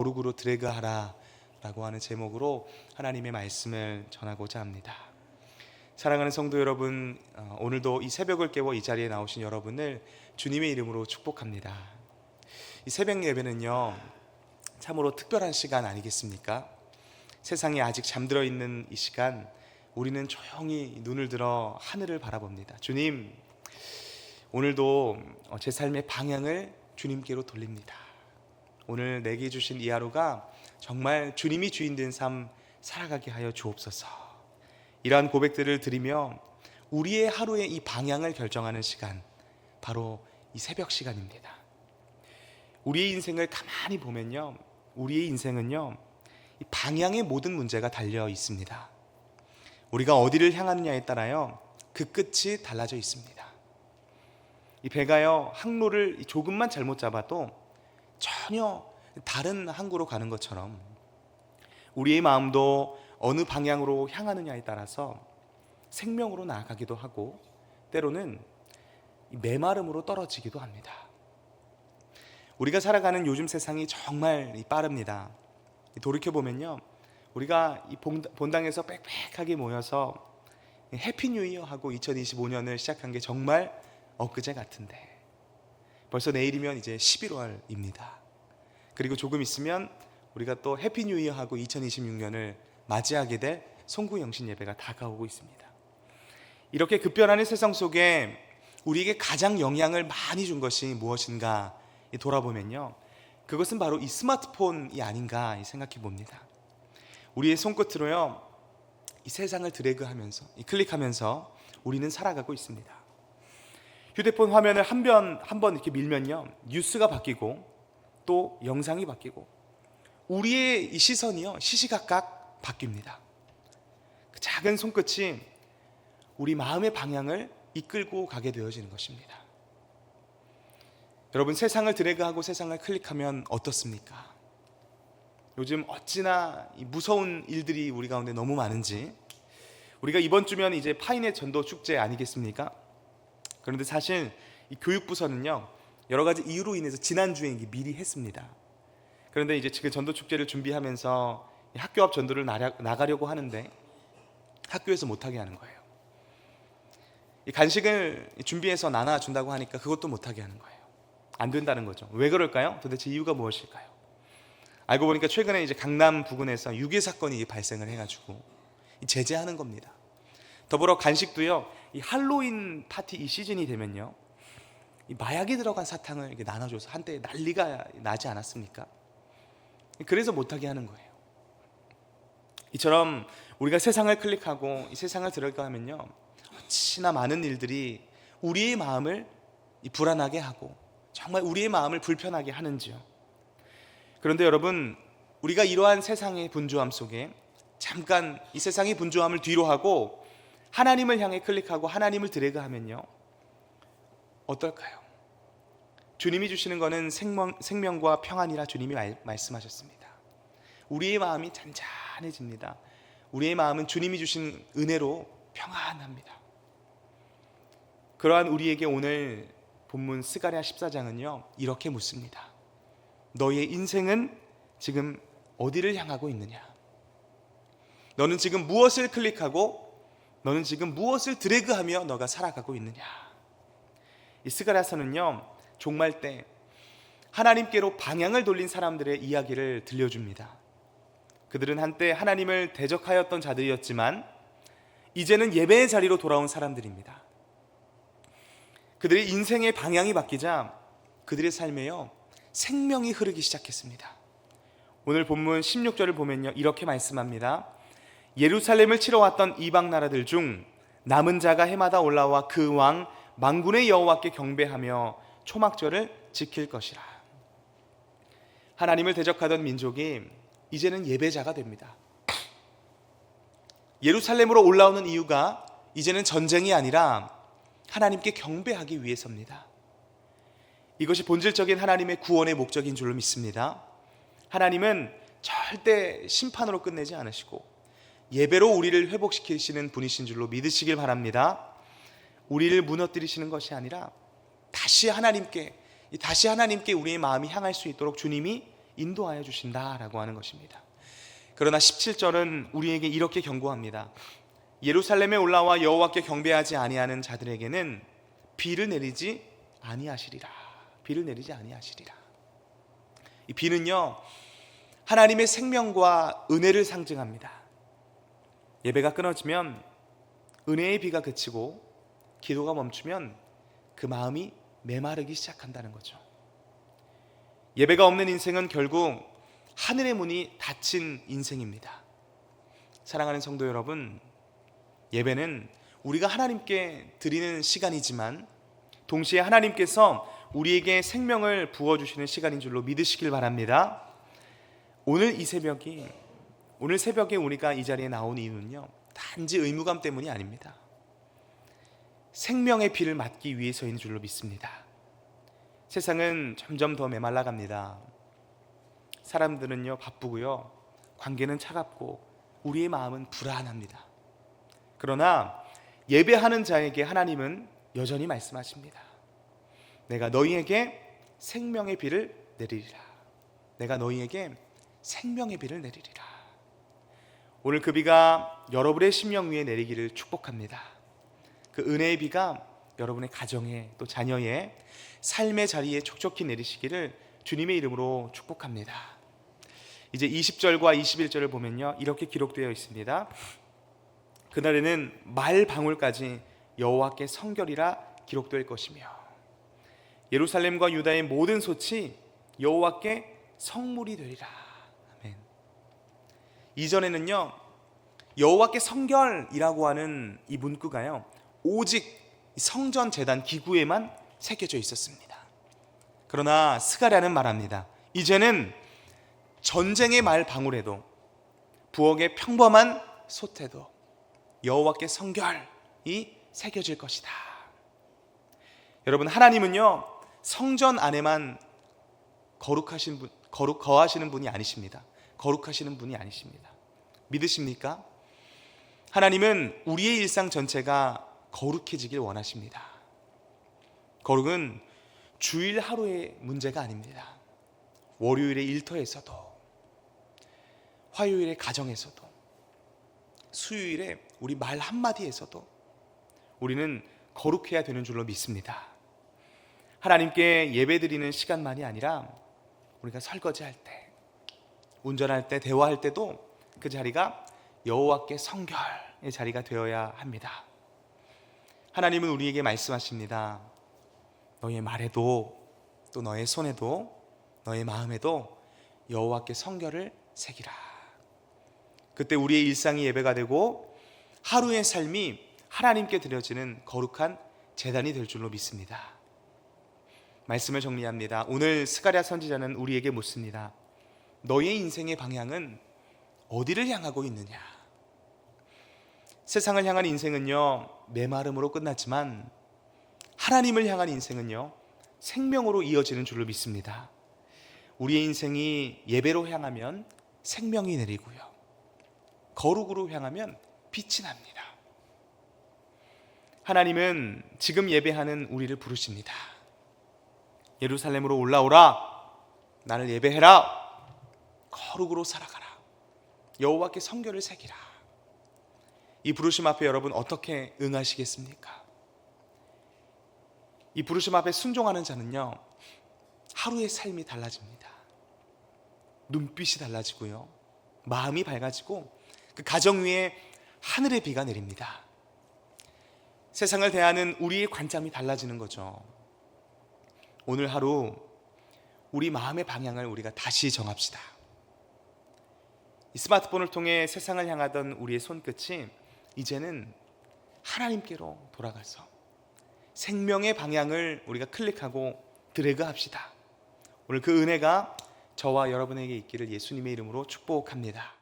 고루고루 드래그하라 라고 하는 제목으로 하나님의 말씀을 전하고자 합니다. 사랑하는 성도 여러분, 오늘도 이 새벽을 깨워 이 자리에 나오신 여러분을 주님의 이름으로 축복합니다. 이 새벽 예배는요, 참으로 특별한 시간 아니겠습니까? 세상이 아직 잠들어 있는 이 시간, 우리는 조용히 눈을 들어 하늘을 바라봅니다. 주님, 오늘도 제 삶의 방향을 주님께로 돌립니다. 오늘 내게 주신 이 하루가 정말 주님이 주인 된 삶 살아가게 하여 주옵소서. 이러한 고백들을 드리며 우리의 하루의 이 방향을 결정하는 시간, 바로 이 새벽 시간입니다. 우리의 인생을 가만히 보면요, 우리의 인생은요, 이 방향의 모든 문제가 달려 있습니다. 우리가 어디를 향하느냐에 따라요, 그 끝이 달라져 있습니다. 이 배가요, 항로를 조금만 잘못 잡아도 전혀 다른 항구로 가는 것처럼 우리의 마음도 어느 방향으로 향하느냐에 따라서 생명으로 나아가기도 하고 때로는 메마름으로 떨어지기도 합니다. 우리가 살아가는 요즘 세상이 정말 빠릅니다. 돌이켜보면요, 우리가 이 본당에서 빽빽하게 모여서 해피 뉴 이어 하고 2025년을 시작한 게 정말 엊그제 같은데 벌써 내일이면 이제 11월입니다. 그리고 조금 있으면 우리가 또 해피 뉴 이어 하고 2026년을 맞이하게 될 송구영신 예배가 다가오고 있습니다. 이렇게 급변하는 세상 속에 우리에게 가장 영향을 많이 준 것이 무엇인가 돌아보면요, 그것은 바로 이 스마트폰이 아닌가 생각해 봅니다. 우리의 손끝으로요, 이 세상을 드래그하면서, 클릭하면서 우리는 살아가고 있습니다. 휴대폰 화면을 한 번 이렇게 밀면요, 뉴스가 바뀌고 또 영상이 바뀌고 우리의 이 시선이요, 시시각각 바뀝니다. 그 작은 손끝이 우리 마음의 방향을 이끌고 가게 되어지는 것입니다. 여러분, 세상을 드래그하고 세상을 클릭하면 어떻습니까? 요즘 어찌나 이 무서운 일들이 우리 가운데 너무 많은지, 우리가 이번 주면 이제 파인의 전도 축제 아니겠습니까? 그런데 사실 이 교육부서는요, 여러 가지 이유로 인해서 지난주에 미리 했습니다. 그런데 이제 지금 전도 축제를 준비하면서 학교 앞 전도를 나가려고 하는데 학교에서 못하게 하는 거예요. 이 간식을 준비해서 나눠준다고 하니까 그것도 못하게 하는 거예요. 안 된다는 거죠. 왜 그럴까요? 도대체 이유가 무엇일까요? 알고 보니까 최근에 이제 강남 부근에서 유괴 사건이 발생을 해가지고 제재하는 겁니다. 더불어 간식도요, 이 할로윈 파티 이 시즌이 되면요, 이 마약이 들어간 사탕을 이렇게 나눠줘서 한때 난리가 나지 않았습니까? 그래서 못하게 하는 거예요. 이처럼 우리가 세상을 클릭하고 이 세상을 들어가면요, 어찌나 많은 일들이 우리의 마음을 불안하게 하고 정말 우리의 마음을 불편하게 하는지요. 그런데 여러분, 우리가 이러한 세상의 분주함 속에 잠깐 이 세상의 분주함을 뒤로 하고 하나님을 향해 클릭하고 하나님을 드래그하면요, 어떨까요? 주님이 주시는 것은 생명과 평안이라 주님이 말씀하셨습니다. 우리의 마음이 잔잔해집니다. 우리의 마음은 주님이 주신 은혜로 평안합니다. 그러한 우리에게 오늘 본문 스가랴 14장은요, 이렇게 묻습니다. 너의 인생은 지금 어디를 향하고 있느냐? 너는 지금 무엇을 클릭하고 너는 지금 무엇을 드래그하며 너가 살아가고 있느냐? 이 스가랴서는요, 종말 때 하나님께로 방향을 돌린 사람들의 이야기를 들려줍니다. 그들은 한때 하나님을 대적하였던 자들이었지만 이제는 예배의 자리로 돌아온 사람들입니다. 그들의 인생의 방향이 바뀌자 그들의 삶에요, 생명이 흐르기 시작했습니다. 오늘 본문 16절을 보면요, 이렇게 말씀합니다. 예루살렘을 치러 왔던 이방 나라들 중 남은 자가 해마다 올라와 그 왕 만군의 여호와께 경배하며 초막절을 지킬 것이라. 하나님을 대적하던 민족이 이제는 예배자가 됩니다. 예루살렘으로 올라오는 이유가 이제는 전쟁이 아니라 하나님께 경배하기 위해서입니다. 이것이 본질적인 하나님의 구원의 목적인 줄로 믿습니다. 하나님은 절대 심판으로 끝내지 않으시고 예배로 우리를 회복시키시는 분이신 줄로 믿으시길 바랍니다. 우리를 무너뜨리시는 것이 아니라 다시 하나님께 우리의 마음이 향할 수 있도록 주님이 인도하여 주신다라고 하는 것입니다. 그러나 17절은 우리에게 이렇게 경고합니다. 예루살렘에 올라와 여호와께 경배하지 아니하는 자들에게는 비를 내리지 아니하시리라. 비를 내리지 아니하시리라. 이 비는요, 하나님의 생명과 은혜를 상징합니다. 예배가 끊어지면 은혜의 비가 그치고 기도가 멈추면 그 마음이 메마르기 시작한다는 거죠. 예배가 없는 인생은 결국 하늘의 문이 닫힌 인생입니다. 사랑하는 성도 여러분, 예배는 우리가 하나님께 드리는 시간이지만 동시에 하나님께서 우리에게 생명을 부어주시는 시간인 줄로 믿으시길 바랍니다. 오늘 새벽에 우리가 이 자리에 나온 이유는요, 단지 의무감 때문이 아닙니다. 생명의 비를 맞기 위해서인 줄로 믿습니다. 세상은 점점 더 메말라갑니다. 사람들은요 바쁘고요, 관계는 차갑고 우리의 마음은 불안합니다. 그러나 예배하는 자에게 하나님은 여전히 말씀하십니다. 내가 너희에게 생명의 비를 내리리라. 내가 너희에게 생명의 비를 내리리라. 오늘 그 비가 여러분의 심령 위에 내리기를 축복합니다. 그 은혜의 비가 여러분의 가정에 또 자녀의 삶의 자리에 촉촉히 내리시기를 주님의 이름으로 축복합니다. 이제 20절과 21절을 보면요, 이렇게 기록되어 있습니다. 그날에는 말 방울까지 여호와께 성결이라 기록될 것이며 예루살렘과 유다의 모든 솥이 여호와께 성물이 되리라. 아멘. 이전에는요, 여호와께 성결이라고 하는 이 문구가요, 오직 성전 제단 기구에만 새겨져 있었습니다. 그러나 스가랴는 말합니다. 이제는 전쟁의 말 방울에도 부엌의 평범한 솥에도 여호와께 성결이 새겨질 것이다. 여러분, 하나님은요 성전 안에만 거하시는 분이 아니십니다. 거룩하시는 분이 아니십니다. 믿으십니까? 하나님은 우리의 일상 전체가 거룩해지길 원하십니다. 거룩은 주일 하루의 문제가 아닙니다. 월요일의 일터에서도, 화요일의 가정에서도, 수요일에 우리 말 한마디에서도 우리는 거룩해야 되는 줄로 믿습니다. 하나님께 예배드리는 시간만이 아니라 우리가 설거지할 때, 운전할 때, 대화할 때도 그 자리가 여호와께 성결의 자리가 되어야 합니다. 하나님은 우리에게 말씀하십니다. 너의 말에도, 또 너의 손에도, 너의 마음에도 여호와께 성결을 새기라. 그때 우리의 일상이 예배가 되고 하루의 삶이 하나님께 드려지는 거룩한 제단이 될 줄로 믿습니다. 말씀을 정리합니다. 오늘 스가랴 선지자는 우리에게 묻습니다. 너의 인생의 방향은 어디를 향하고 있느냐? 세상을 향한 인생은요 메마름으로 끝났지만 하나님을 향한 인생은요 생명으로 이어지는 줄로 믿습니다. 우리의 인생이 예배로 향하면 생명이 내리고요, 거룩으로 향하면 빛이 납니다. 하나님은 지금 예배하는 우리를 부르십니다. 예루살렘으로 올라오라. 나를 예배해라. 거룩으로 살아가라. 여호와께 성결을 새기라. 이 부르심 앞에 여러분 어떻게 응하시겠습니까? 이 부르심 앞에 순종하는 자는요 하루의 삶이 달라집니다. 눈빛이 달라지고요, 마음이 밝아지고 그 가정 위에 하늘의 비가 내립니다. 세상을 대하는 우리의 관점이 달라지는 거죠. 오늘 하루 우리 마음의 방향을 우리가 다시 정합시다. 이 스마트폰을 통해 세상을 향하던 우리의 손끝이 이제는 하나님께로 돌아가서 생명의 방향을 우리가 클릭하고 드래그 합시다. 오늘 그 은혜가 저와 여러분에게 있기를 예수님의 이름으로 축복합니다.